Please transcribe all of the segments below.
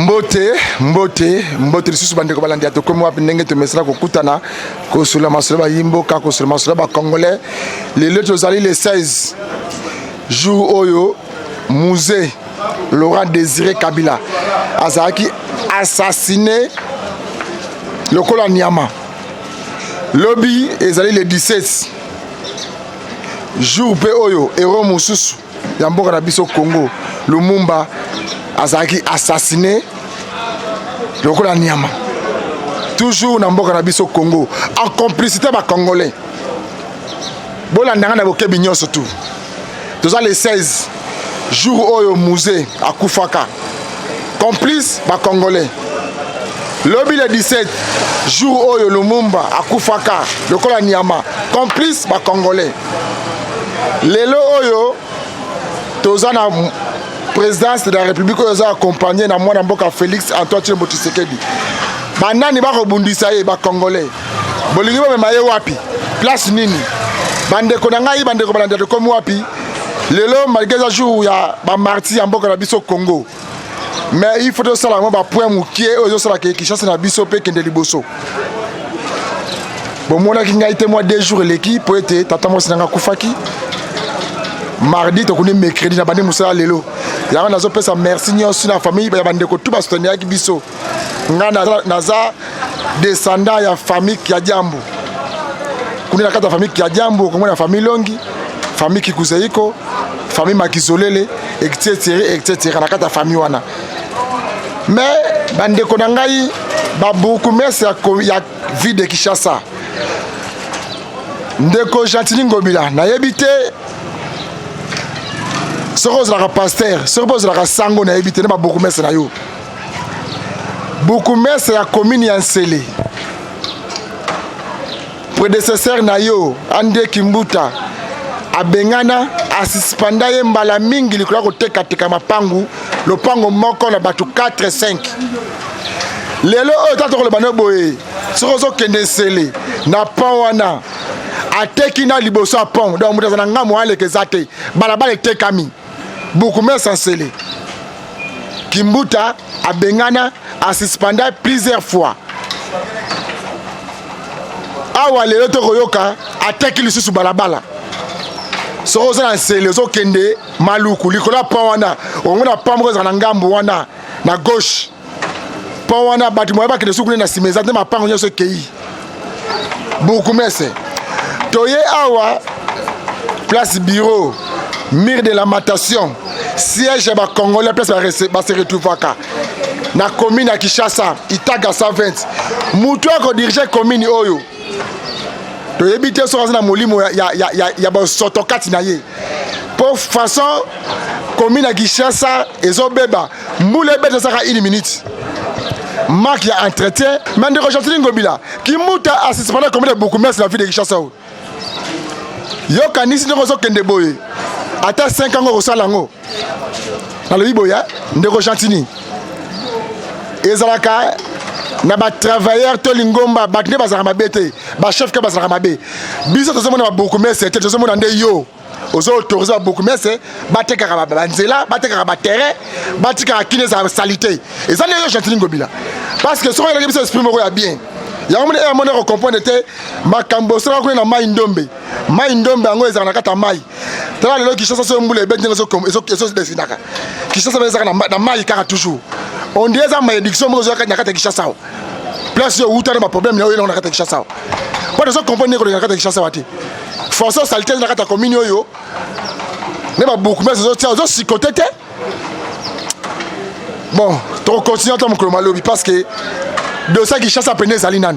mbote lisusu bandeko balandi ya tokomi wapi ndenge tomesana kokutana kosula masolo bayimboka kosula masolo bacongolais lelo tozali le 16 jour oyo musée Laurent Désiré Kabila azalaki assassiné lokola Nyama lobi ezali le 17 jour pe oyo héros mosusu ya mboka na biso Congo Lumumba azalaki assassiné lokola Nyama toujours na mboka na biso Congo en complicité ba congolais bolanda na bokebi nyonso tout toza le 16 jour oyo musée akufaka complice ba congolais lobi le 17 jour oyo Lumumba akufaka lokola Nyama complice ba congolais lelo oyo toza na présidence de la République oyo za accompagné na mwana mboka Félix Antoine Tshisekedi banani ba kobundisa ye ba congolais bolingi ba memaye wapi place nini bandeko na ngai bandeko balanda komi wapi lelo malgré ça jour ya ba martyr ya mboka na biso Congo mais il faut que ça la ba point mukie oyo ça la ke Kinshasa na biso pe kende liboso bon mona ki ngai témoin 2 jours l'équipe pour être tata mo sinanga kufaki mardi to kuni mercredi na bande musala lelo yango nazo pesa merci nyonso na famille ya bandeko tout ba soutenir ki biso ngana naza descendant ya famille ya Jambo kuni na kata famille ya Jambo ko na famille Longi famille Kikuzeiko famille Makizolele etc na kata famille wana mais bandeko na ngai ba beaucoup merci ya vie de Kinshasa ndeko Gentili Ngobila na yebite Soros la pasteur, Soros la sango na ebité na beaucoup messe na yo. Beaucoup messe ya commune ya Nsele. Prédécesseur na yo, Ande Kimbuta, abengana asispanda ye mbala mingi likula koteka teka mapangu, lopango moko na batu 4 5. Lelo o tato le bano boye, Soros okende Nsele na pawana. Ateki na liboso pont, donc muta na ngamu ale kezate, balabala tekami. Beaucoup mais Nsele Kimbuta abengana asispanda plusieurs fois awa lelo to koyoka ateki lisusu balabala soza na Nsele zo kende maluku likola pa wana ongona pa moko na ngambo wana na gauche pa wana batimo ya bakende sukune na simeza te mapango nyoso kei beaucoup mais toye awa place bureau mire de lamentation siège ba congolais place ba se retrouver na commune ya Kinshasa Itaga 120 mutu ko diriger commune oyo to yebite so na molimo ya ba sotokati na ye pour façon commune ya Kinshasa ezobeba mbule bete saka 1 minute marque ya entretien mais de Gentili Ngobila qui muta assiste pendant commune beaucoup mais la vie de Kinshasa yo kanisi ndeko zo kende boye ata 5 ans au salango na le boya ndeko Gentili ezalaka na ba travailleur to lingomba bakne bazaka mabete ba chef ka bazaka mabe biso to zomona beaucoup mais c'était to zomona nde yo ozo autoriser beaucoup mais c'est bateka ba nzela bateka ba terrain batika kineza salité ezali yo Gentili Ngobila parce que soki biso esprit moko ya bien ya mona e mona ko comprendre te makambo sera ko na mai ndombe ango ezaka na kata mai tala lelo Kinshasa so mbule benje so desinaka Kinshasa bezaka na mai kaka toujours on dit ça malédiction mo zo ka nyakata Kinshasa place yo uta na problème na yo na kata Kinshasa pour ça comprendre ko na kata Kinshasa wati force salité na kata commune yo ne ba beaucoup mais zo tia zo sikote te bon to continue to mo malobi parce que de ça Kinshasa peine zalinan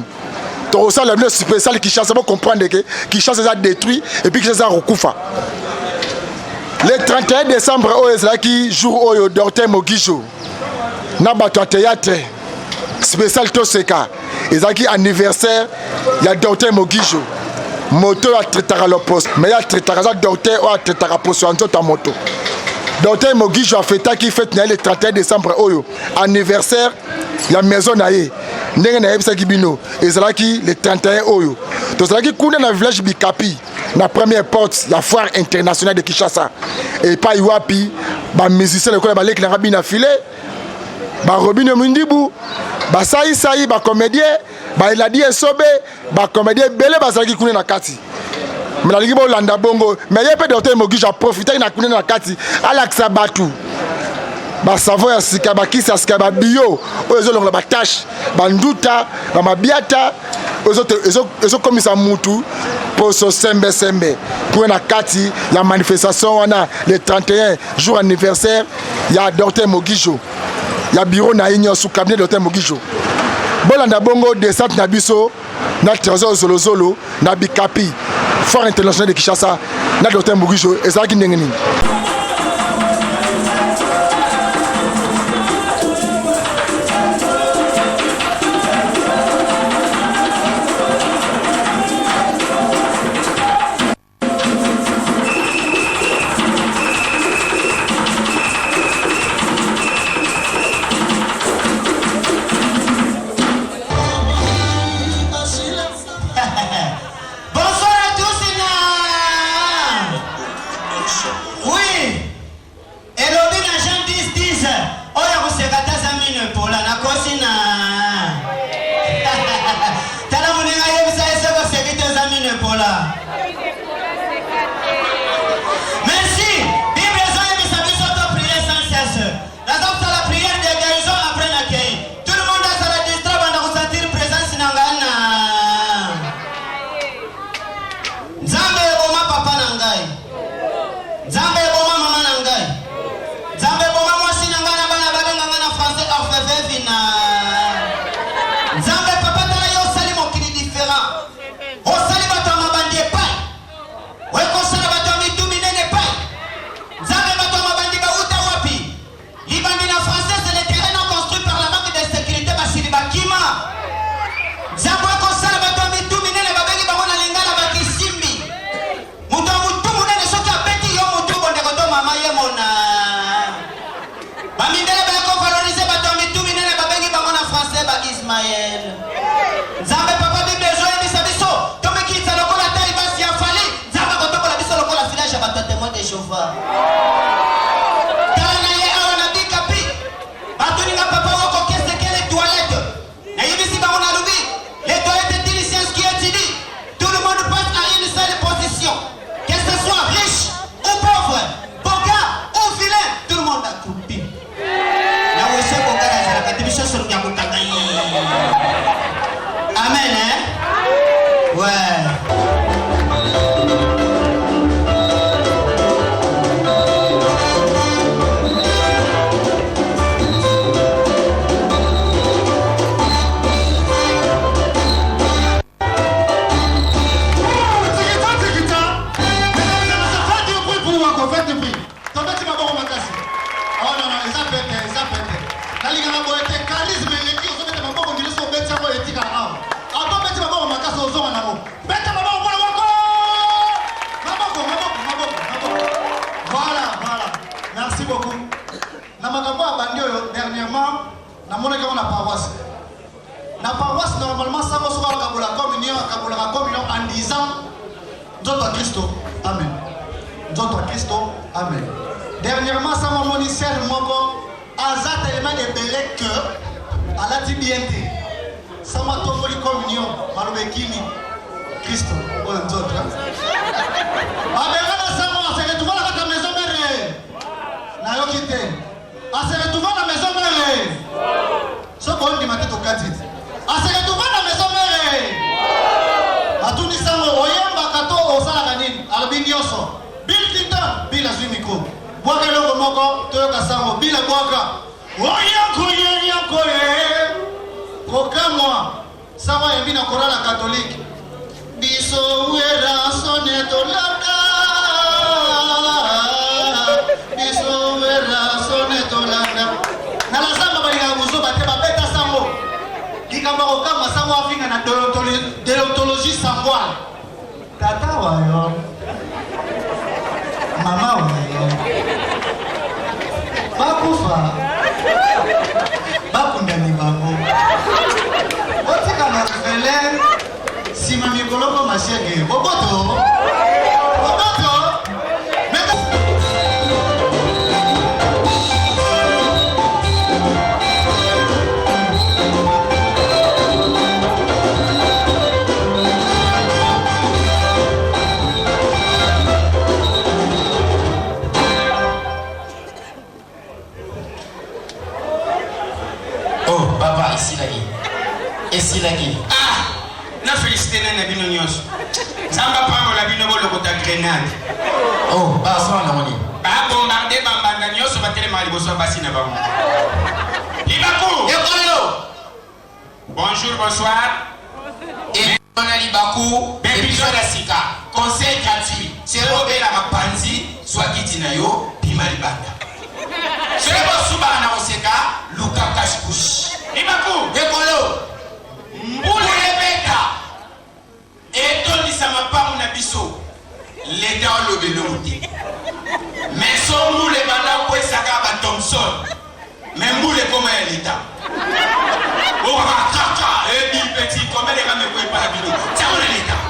to ça le spécial Kinshasa pour comprendre que Kinshasa a détruit et puis Kinshasa recouvre. Le 31 décembre au Ezlaki jour oyo Dr Mogijo na bato théâtre spécial Toseka ezaki anniversaire ya Dr Mogijo moto ya tretara le poste mais ya tretara za docteur o tretara poste en ta moto Dr Mogijo a fêté qui fête le 31 décembre oyo anniversaire ya maison na ye ndenge na yebisa kibino ezalaki le 31 oyo tozalaki kuna na village Bikapi na première porte la foire internationale de Kinshasa et pas wapi ba musicien le kola baleki na rabina filé ba Robin Mundibu, ba Saï Saï, ba comédien, ba Eladi Esobe, ba comédien belé ba Zaki Kune na kati. Mais la ligue Landa Bongo, mais il y a pas d'autres mots qui j'ai profité na Kune na kati, Alexa Batu. Ba Savoy ya sika ba kisa sika ba bio, ozo longa ba tache, ba nduta, ba mabiata, ozo komisa mutu pour so sembe pour na kati la manifestation wana le 31 jour anniversaire ya Dr Mogijo. Ya bureau na inyo sous cabinet Dr Mogijo. Bolanda bongo descente na biso na trésor zolo na bikapi fort international de Kinshasa na Dr Mogijo ezaki ndenge nini. Amen, hein? Ouais. La paroisse, normalement, ça va se voir la communion en disant D'autres Christo, Amen. D'autres Christo, Amen. Dernièrement, ça m'a montré Moko, Azat élément de belé que, à la tibiente, ça m'a tombé communion, Malobekini, Christo, ou d'autres. Abelana Sama, c'est retrouvé à la maison mère. Nayokite. C'est retrouvé à la maison mère. Ce qu'on dit maintenant au Katit. Se retrouve à la maison mère. A tout dit ça, Oyamba Kato, Osala Ganin, Albinioso, Bill Clinton, Bill Azumiko, Boaka Logo Moko, Toyoka Samo, Bill Boaka, Oyanko, Programme moi, Sama Yamina Korala catholique, Biso Wera Sonetolada, Biso Wera Sonetolada, Nalasama Baliga Muzo Bateba Beta Samo. Kamaroka masango afinga na déontologie sangwala. Tata wayo. Mama wayo. Bakufa. Bakundani bango. Otika na fele sima mikoloko masiege. Boboto. Boboto. Oh, papa, ici la guille. Ici la guille. Ah, na félicité na bino nyos. Samba pango la bino bolo kota grenade. Oh, bah ça on a moni. Ba bombardé bambanda nyos ba tele mali boso basi na bango. Libaku. Ekolo. Bonjour, bonsoir. Et on a Libaku, épisode la Sika. Conseil gratuit. C'est Robert la Mapanzi, soit Kitinayo, Pima Libanda. C'est le Souba na Oseka, Luka Kashkush. Libaku. Ekolo. Mboule Rebecca. Et Tony Samapa Munabiso. L'État le véloté. Mais son moule banda pour Sakaba Thompson. Mais moule comme l'État. Oh, kaka, et dit petit, comment les gars ne peuvent pas la vidéo. Tiens, on est l'État.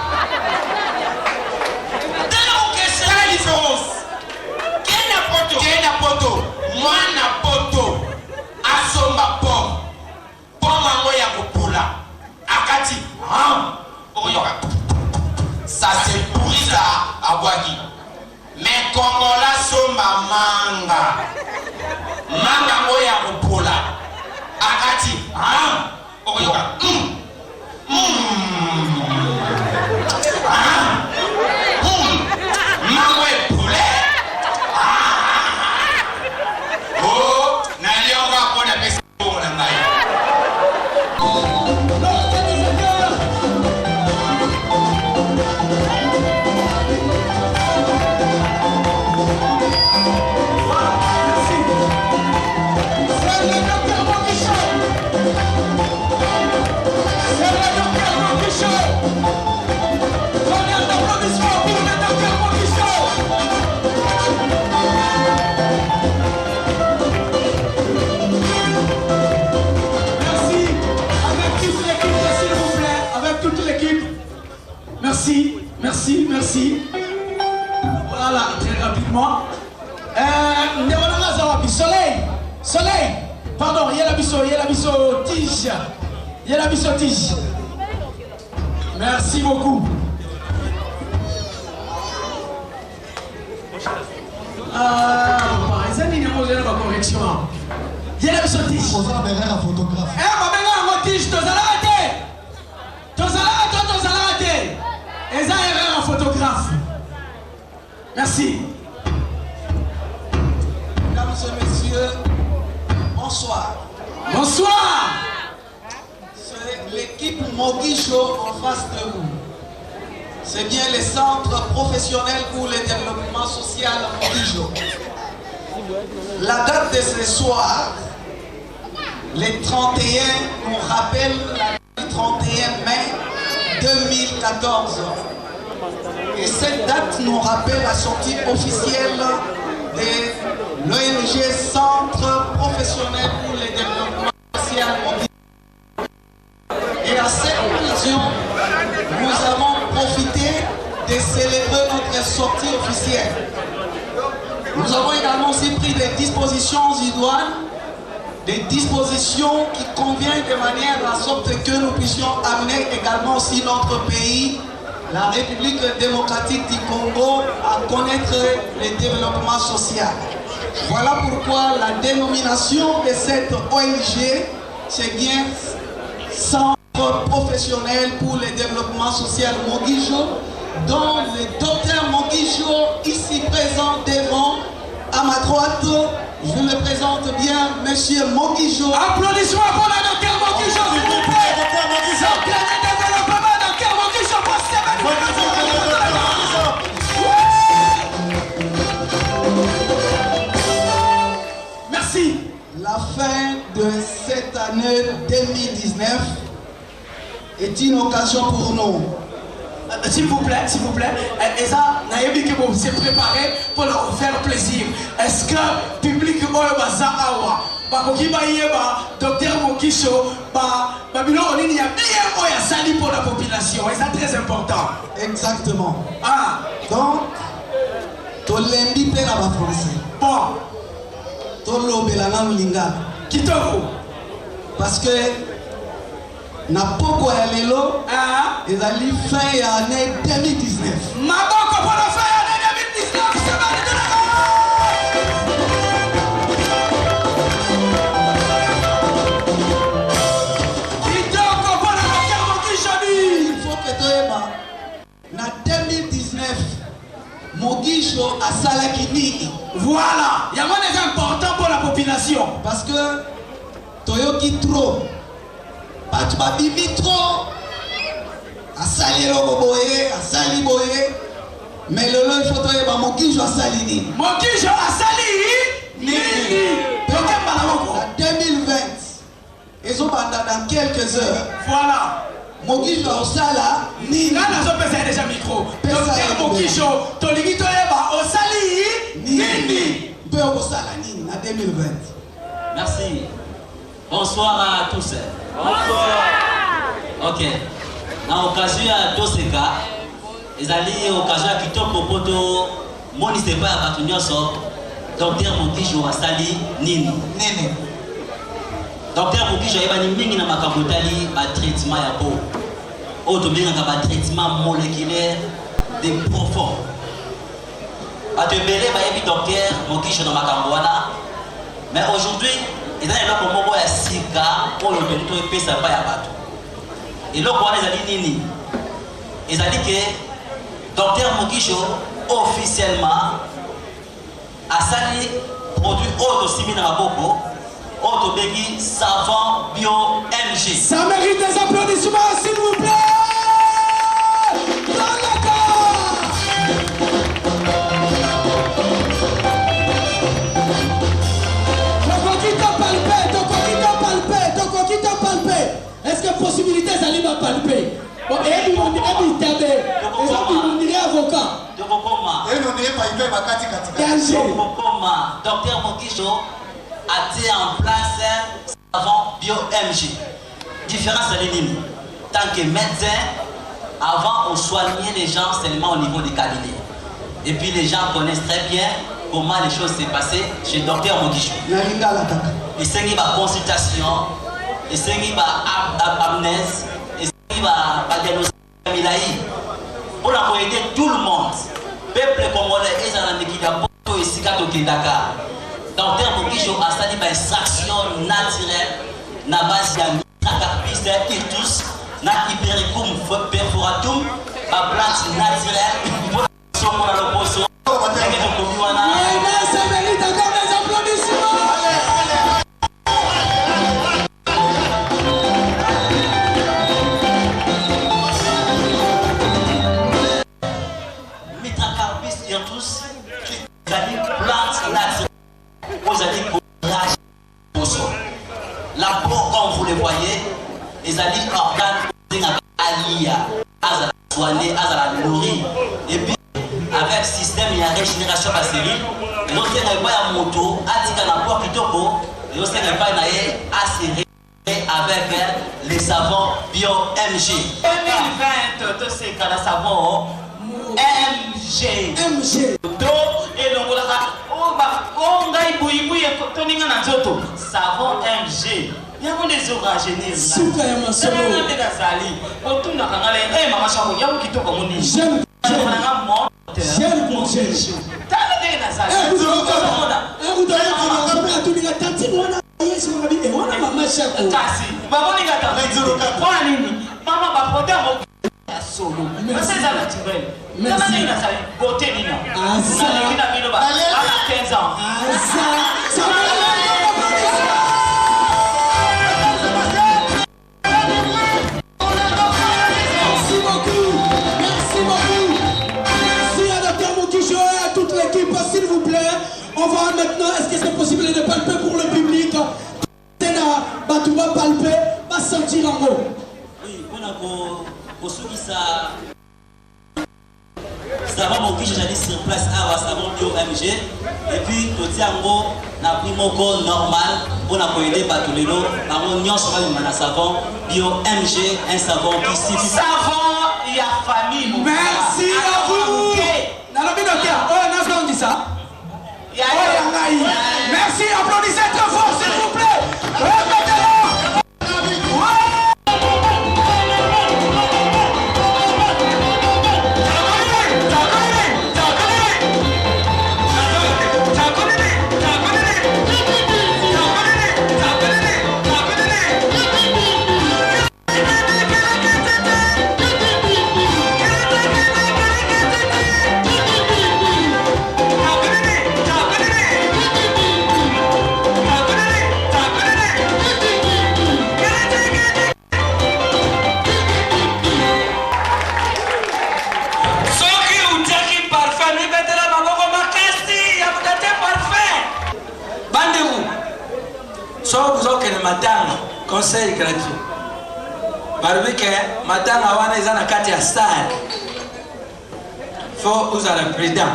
Quelle est la différence? Quel poto? Moi, na poto. Asomba pomme. Pomme à moi, y'a popola. Akati. Ça, c'est pourri ça, à Boagi. Mais Congola, somba manga. Manga, moi, y'a popola. Akati. Mango et poulet. Oh, n'allez on va prendre un peu pour la maille. Merci. Voilà, très rapidement. Soleil. Pardon, il y a la biso tige. Merci beaucoup. Correction. Il y a la biso tige. On va faire un photographe. Et ça erreur en photographe. Merci. Mesdames et messieurs, bonsoir. Bonsoir. C'est l'équipe Mogisho en face de vous. C'est bien le centre professionnel pour le développement social Mogisho. La date de ce soir, le 31, nous rappelle la 31 mai 2014. Et cette date nous rappelle la sortie officielle de l'ONG Centre Professionnel pour le Développement Social Mondial. Et à cette occasion, nous avons profité de célébrer notre sortie officielle. Nous avons également aussi pris des dispositions idoines, des dispositions qui conviennent de manière à sorte que nous puissions amener également aussi notre pays, la République démocratique du Congo, à connaître le développement social. Voilà pourquoi la dénomination de cette ONG, c'est bien Centre professionnel pour le développement social Mogisho, dont le docteur Mogisho, ici présent devant, à ma droite, je le présente bien, Monsieur Mogisho. Applaudissements pour le docteur Mogisho, s'il vous plaît. Docteur Mogisho. Docteur Mogisho, merci. La fin de cette année 2019 est une occasion pour nous. S'il vous plaît, et ça, Naïbi que vous s'est préparé pour leur faire plaisir. Est-ce que le public Oyobaza Awa, docteur Mogisho, Babylon, il y a bien Oya Sali pour la population, et c'est très important. Exactement. Ah, donc, Tolembi Pera va français. bon, Tolo Belana Lingala. Kitoko. Parce que Napoko Elelo, ils allaient faire l'année 2019. Maboko pour le faire l'année 2019, c'est Voilà, il y a des important pour la population. Parce que Toyoki trop. Pas bibi trop. Asali boye, asali boye. Mais le il faut que mon kijo asali ni. Mon kijo asali ni. En 2020, ils ont dans quelques heures. Voilà. Mokijo Osala ni. Là, nous avons déjà micro. Docteur Mokijo, Toligi Toyeba Osali ni. Peu Osala ni en 2020. Merci. Bonsoir à tous. Bonsoir. Ok. Na occasion à tous ces cas, ils allaient occasion à Kitoko Poto, Monisé pas à Batunyoso, Docteur Mokijo Osali Nini. Nini. Docteur Mokijo Eba ni mingi na makabotali ba traitement ya peau. Auto bien ka ba traitement moléculaire de profond. A te belé ba yebi docteur Mokijo na makamboana. Mais aujourd'hui, il y a un peu de sika pour le benito et pesa pa ya bato. Et là quoi les a dit nini? Ils a dit que docteur Mokijo officiellement a sali produit auto simi na maboko. Auto Begi Savon Bio MG. Ça mérite des applaudissements, s'il vous plaît. Dans la carte. Toko qui t'a palpé. Est-ce que possibilité d'aller m'a palpé? Bon, et on dirait avocat. Et on dirait pas il va kati Docteur Mokijo a été en place avant Bio MG. Différence de l'ennemi. Tant que médecin, avant on soignait les gens seulement au niveau des cabinets. Et puis les gens connaissent très bien comment les choses s'est passées chez Docteur Mokijo. Et c'est une consultation, et c'est une amnèse, et c'est une diagnostic. Pour aider tout le monde, peuple congolais et les ici à Dakar. Docteur Mokijo a sali une extraction naturelle na base de Tracapis irtus, na Hypericum perforatum, à plante naturelle pour la poisson. Ça mérite encore des applaudissements. Mitracarpis irtus, qui est une plante naturelle. Vous allez courage au sol. La peau, comme vous le voyez, les alliés organes alliés à la soigner, à la nourrir. Et puis, avec le système, il y a régénération bacérienne. Et donc, il y a un moto, à dire qu'on a quoi qui topo, et donc, il y a assez avec les savons Bio MG. 2020, tous ces cas de savon MG. MG. Et donc, on a savon MG. Il y a des oragénies. Super, ma soeur. J'aime manger. S'il vous plaît, on va maintenant, est-ce que c'est possible de palper pour le public? Tu vas palper, va sentir en haut. Oui, on a ça. Savon Mokijo, j'ai dit sur place à savon Bio MG. Et puis, tout ça en haut, on a pris mon corps normal pour nous aider à tous les lots. On a savon Bio MG, un savon qui suffit. Savon, il y a famille. Merci à vous. On dit ça. Merci, applaudissez très fort, s'il vous plaît. Répétez-le. conseil gratuit. Balobi ke matanga wana eza na kati ya stade. Faut uzala prudent.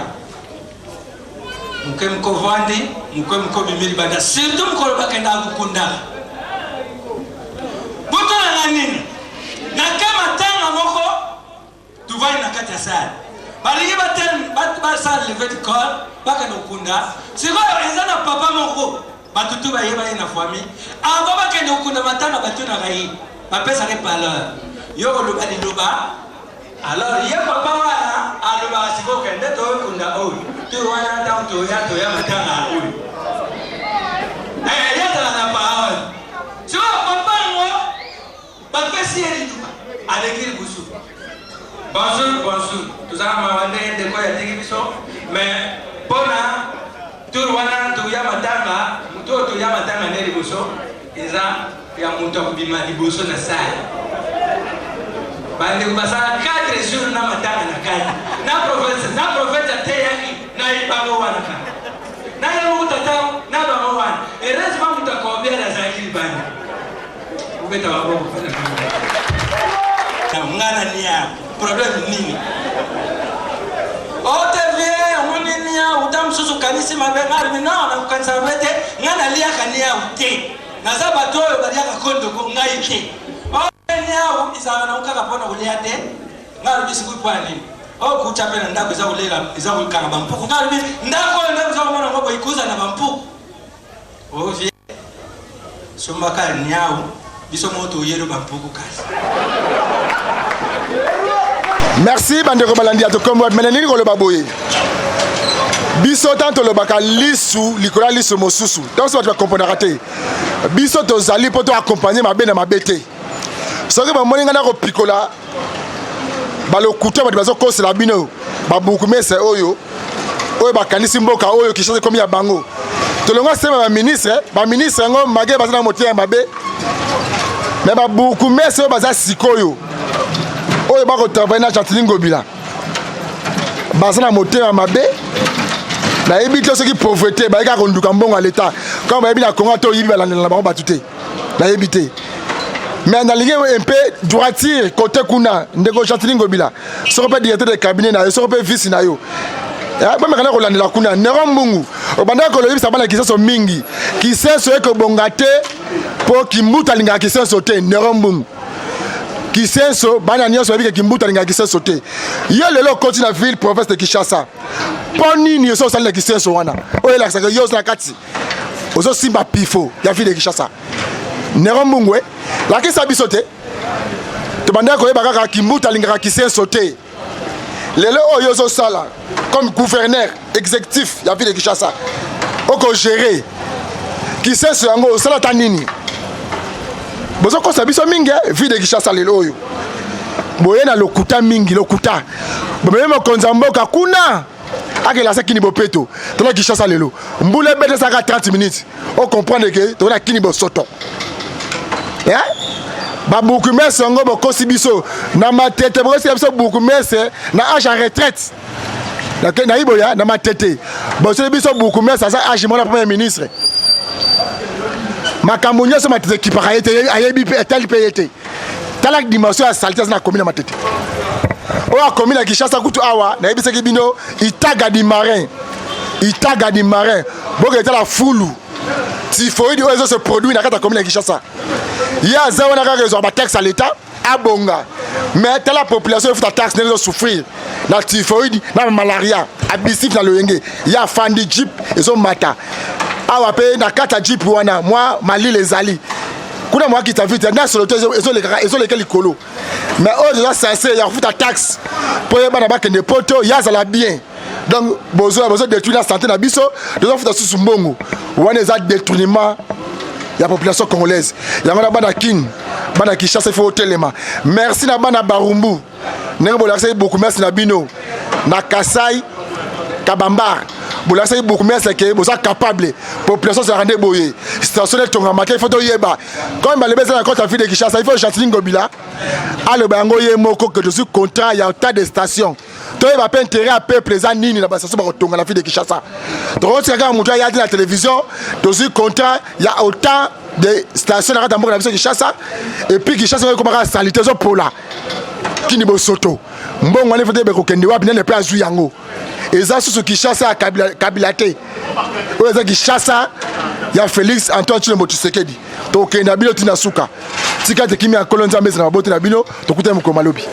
Muke mkovandi, muke mkobimili banda. Surtout mkolo bakenda kukunda. Buto na nini? Na kama tanga moko tuvai na kati ya stade. Baligi baten lever du corps baka no kunda. Siko eza na papa moko batutu ba yeba na famille. Aba baka no kunda matanga batuna gai. Bapesa ke paleur. Yo lo badi loba. Alors ye papa wana aloba siko kende to kunda oy. Tu wana down to ya matanga oy. Ya na parole. So papa ngo bapesi eli duba. Alekiri busu. Bonjour. Tout ça m'a demandé de quoi il y a des questions. Mais pour la tour wana to ya matanga, muto to ya matanga ne liboso. Eza ya muto kubima liboso na sai. Bande kubasa 4 jours na matanga na kai. Na prophète te yaki na ibango wana ka. Na ya muto ta na bango wana. Heureusement muto ko bien na sai bande. Ubeta wabo kufanya. Mngana nia problème nini? Otevie muninia utamsusu kanisi mabenga mina na kukanisa bete ngana lia kania ute. Na sabato yo balia ka kondo ko ngaite. Otenia izana na ukaka pona uliate. Ngaru bisiku kwani. O kuchape na ndako za ulela za ukanga bampuku. Ngaru bi ndako za mwana ngobo ikuza na bampuku. Ovie Sombaka nyao biso moto yero bampuku kasi. Merci bandeko balandi atokombo menenini ko le baboye. Biso tanto le baka lisu likola lisu mosusu. Donc ça va comprendre raté. Biso to zali poto accompagner ma bena ma bete. Soki ba moninga na ko pikola balo kuta ba bazo ko la bino. Ba buku mese oyo. Oyo ba kanisi mboka oyo ki change comme ya bango. To longa sema ba ministre ngo mage bazana motia mabe. Mais ba buku mese oyo baza sikoyo. Oyo ba ko travailler na Chantiling Ngobila. Bazana motia mabe. Na ebite ceux qui pauvreté ba ka konduka mbongo à l'état. Quand ba ebina Congo to yibi balanda na bango batute. Na ebite. Mais na ligue un peu droitier côté kuna ndeko Chantiling Ngobila. So peut directeur de cabinet na so peut vice na yo. Ya ba mekana ko landela kuna nero mbungu. Obanda ko loyibi sabana kiseso mingi. Kiseso eko bongate po kimbuta linga kiseso te nero mbungu. Kisenso bana nyonso babike kimbuta linga kisenso te. Yo lelo koti na ville province de Kinshasa. Poni ni so sala kisenso wana. Oyo la saka yo na kati. Ozo simba pifo ya ville de Kinshasa. Nero mbungwe la kisa bisote. To banda ko yeba kaka kimbuta linga kisenso te. Lelo oyo zo sala comme gouverneur exécutif ya ville de Kinshasa. Oko gérer kisenso yango sala tanini. Bozo ko sabiso mingi vie de Kinshasa lelo oyo. Boye na lokuta mingi lokuta. Bomeme konza mboka kuna. Akela sekini bopeto. Tona Kinshasa lelo. Mbule bete saka 30 minutes. On comprendre que tona kini bo soto. Ya? Ba beaucoup messe ngo bo kosibiso na matete bo kosibiso beaucoup messe na âge en retraite. Na iboya na matete. Bo kosibiso beaucoup messe ça âge mon premier ministre. Makamunyo so matete ki parayete ayebi tel payete. Talak dimension à saleté na commune matete. O a commune à Kinshasa kutu awa na yebise ki bino itaga di marin. Itaga di marin. Boke tala fulu. Typhoïde ozo se produit na kata commune à Kinshasa. Ya za wana ka réseau ba taxe à l'état abonga. Mais tala population faut ta taxe ne souffrir. Na typhoïde na malaria, abisif na loyenge. Ya fandi jeep ezo mata. Awa pe na kata jeep wana moi mali les ali. Kuna moi qui t'a vu na sur le ezo les likolo. Mais oh déjà censé ya futa taxe pour y bana ba kende poto ya za la bien. Donc besoin détruire la santé na biso, besoin futa sous mbongo. Wana za détournement la population congolaise. Ya ngana bana kin bana Kinshasa faut telema. Merci na bana Barumbu. Nengo bolakse beaucoup merci na bino. Na Kasai Kabambar. Vous l'avez beaucoup mieux, c'est que vous êtes capable. La population se rend boyée. Station de Tonga, il faut y aller. Quand il y a un ville de Kinshasa, il faut Chantiling Ngobila. Alors, il y a un contrat, il y a un tas de stations. toyeba pe intérêt à peuple eza nini na basaso bakotonga na ville de Kinshasa. Tokotika kaka moto ayaki na télévision tozwi content ya autant de stations na kati ya mboka na biso Kinshasa et puis Kinshasa ekomaka salite ezopola kini bosoto mbongo wana efete bekokende wapi nene mpe azwi yango eza susu Kinshasa ya Kabila te oyo eza Kinshasa ya Félix Antoine Tshilombo Tshisekedi tokende na bino tina suka tika te kimi ya kolo nzambe na mabote na bino tokutana mokolo malobi.